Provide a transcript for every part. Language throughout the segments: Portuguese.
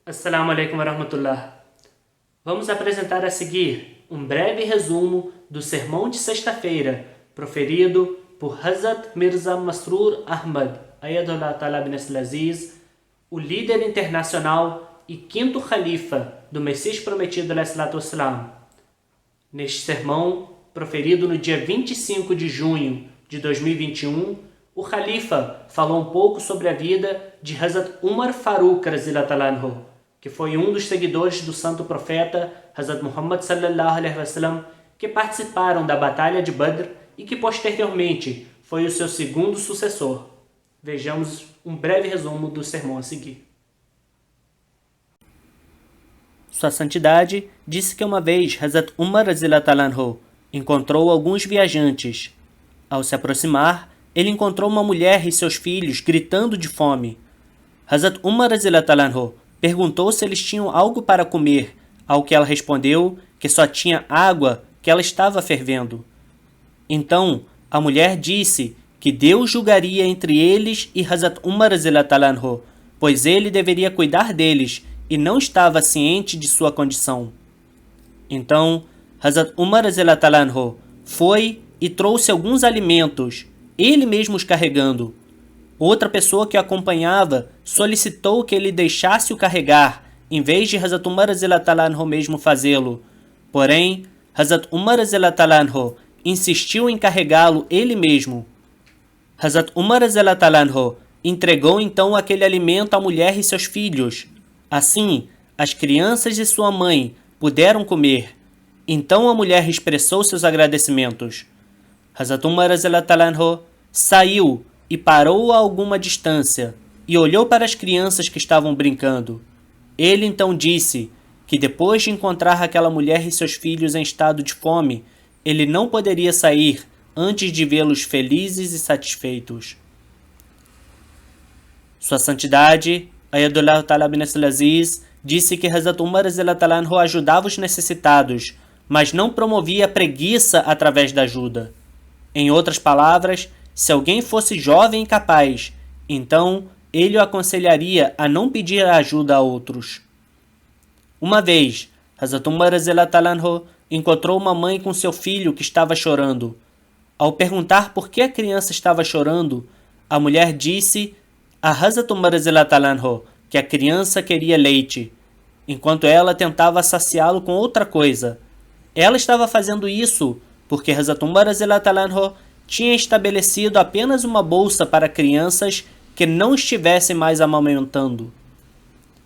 Assalamu alaikum warahmatullah. Vamos apresentar a seguir um breve resumo do sermão de sexta-feira proferido por Hazrat Mirza Masroor Ahmad Ayatollah Talib Aziz, o líder internacional e quinto califa do Messias Prometido ﷺ. Neste sermão, proferido no dia 25 de junho de 2021, o califa falou um pouco sobre a vida de Hazrat Umar Farooq Radhiyallahu anhu, que foi um dos seguidores do santo profeta Hazrat Muhammad sallallahu alaihi wasallam, que participaram da batalha de Badr e que posteriormente foi o seu segundo sucessor. Vejamos um breve resumo do sermão a seguir. Sua Santidade disse que uma vez Hazrat Umar Radhiyallahu anhu encontrou alguns viajantes. Ao se aproximar, ele encontrou uma mulher e seus filhos gritando de fome. Hazrat Umar Radhiyallahu anhu perguntou se eles tinham algo para comer, ao que ela respondeu que só tinha água que ela estava fervendo. Então, a mulher disse que Deus julgaria entre eles e Hazrat Umar Radhiyallahu anhu, pois ele deveria cuidar deles e não estava ciente de sua condição. Então, Hazrat Umar Radhiyallahu anhu foi e trouxe alguns alimentos, ele mesmo os carregando. Outra pessoa que o acompanhava solicitou que ele deixasse o carregar, em vez de Hazrat Umar Radhiyallahu anhu mesmo fazê-lo. Porém, Hazrat Umar Radhiyallahu anhu insistiu em carregá-lo ele mesmo. Hazrat Umar Radhiyallahu anhu entregou então aquele alimento à mulher e seus filhos. Assim, as crianças e sua mãe puderam comer. Então a mulher expressou seus agradecimentos. Hazrat Umar Radhiyallahu anhu saiu e parou a alguma distância e olhou para as crianças que estavam brincando. Ele então disse que depois de encontrar aquela mulher e seus filhos em estado de fome, ele não poderia sair antes de vê-los felizes e satisfeitos. Sua Santidade, Ayatollah Talib Aziz, disse que Hazrat Umar Radhiyallahu ajudava os necessitados, mas não promovia a preguiça através da ajuda. Em outras palavras, se alguém fosse jovem e capaz, então ele o aconselharia a não pedir ajuda a outros. Uma vez, Hazrat Umar Radhiyallahu encontrou uma mãe com seu filho que estava chorando. Ao perguntar por que a criança estava chorando, a mulher disse a Hazrat Umar Radhiyallahu que a criança queria leite, enquanto ela tentava saciá-lo com outra coisa. Ela estava fazendo isso porque Hazrat Umar Radhiyallahu tinha estabelecido apenas uma bolsa para crianças que não estivessem mais amamentando.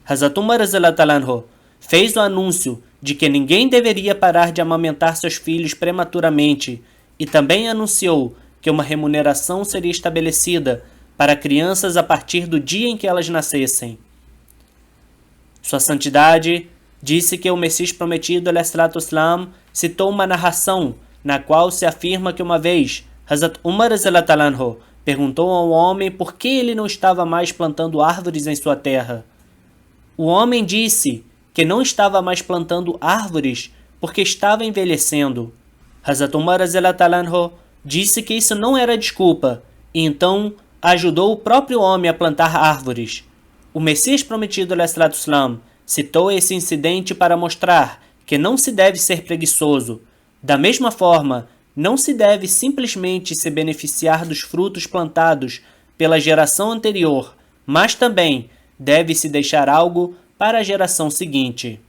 Hazrat Umar Radhiyallahu fez o anúncio de que ninguém deveria parar de amamentar seus filhos prematuramente e também anunciou que uma remuneração seria estabelecida para crianças a partir do dia em que elas nascessem. Sua Santidade disse que o Messias Prometido ﷺ citou uma narração na qual se afirma que uma vez Hazrat Umar Radhiyallahu anhu perguntou ao homem por que ele não estava mais plantando árvores em sua terra. O homem disse que não estava mais plantando árvores porque estava envelhecendo. Hazrat Umar Radhiyallahu anhu disse que isso não era desculpa e então ajudou o próprio homem a plantar árvores. O Messias Prometido ﷺ citou esse incidente para mostrar que não se deve ser preguiçoso. Da mesma forma, não se deve simplesmente se beneficiar dos frutos plantados pela geração anterior, mas também deve-se deixar algo para a geração seguinte.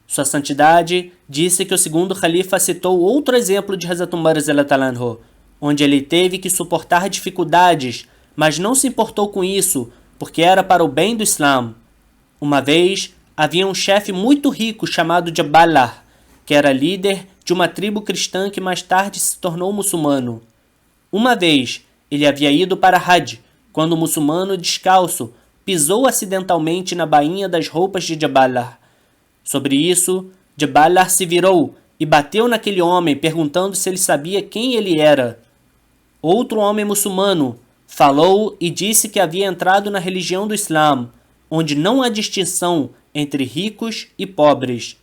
Sua Santidade disse que o segundo califa citou outro exemplo de Hazrat Umar Radhiyallahu anhu, onde ele teve que suportar dificuldades, mas não se importou com isso, porque era para o bem do Islã. Uma vez, havia um chefe muito rico chamado Jabbalah, que era líder de uma tribo cristã que mais tarde se tornou muçulmano. Uma vez, ele havia ido para Hajj, quando o muçulmano descalço pisou acidentalmente na bainha das roupas de Jabbalah. Sobre isso, Jabbalah se virou e bateu naquele homem, perguntando se ele sabia quem ele era. Outro homem muçulmano falou e disse que havia entrado na religião do Islã, onde não há distinção entre ricos e pobres.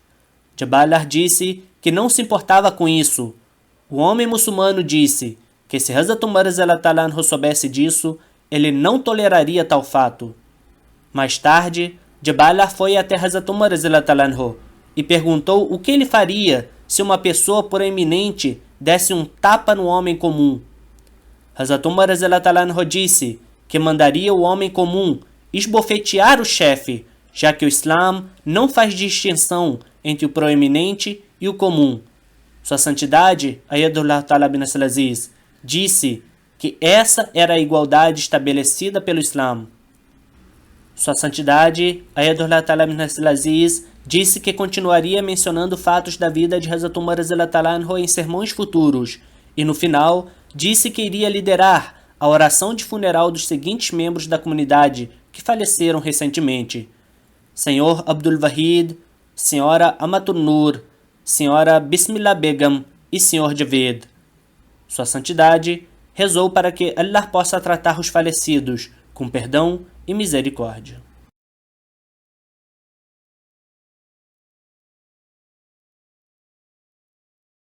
Jabbalah disse que não se importava com isso. O homem muçulmano disse que se Hazrat Umar Radhiyallahu soubesse disso, ele não toleraria tal fato. Mais tarde, Jabala foi até Hazrat Umar e perguntou o que ele faria se uma pessoa proeminente desse um tapa no homem comum. Hazrat Umar disse que mandaria o homem comum esbofetear o chefe, já que o Islã não faz distinção entre o proeminente e o comum. Sua Santidade, Ayatollah Ta'ala bin Nasr al-Aziz, disse que essa era a igualdade estabelecida pelo Islã. Sua Santidade, Ayatollah Ta'ala bin Nasr al-Aziz, disse que continuaria mencionando fatos da vida de Hazrat Umar em sermões futuros, e no final disse que iria liderar a oração de funeral dos seguintes membros da comunidade que faleceram recentemente: Senhor Abdul Wahid, Senhora Amatul Nur, Senhora Bismillah Begum e Senhor Javed. Sua Santidade rezou para que Allah possa tratar os falecidos com perdão e misericórdia.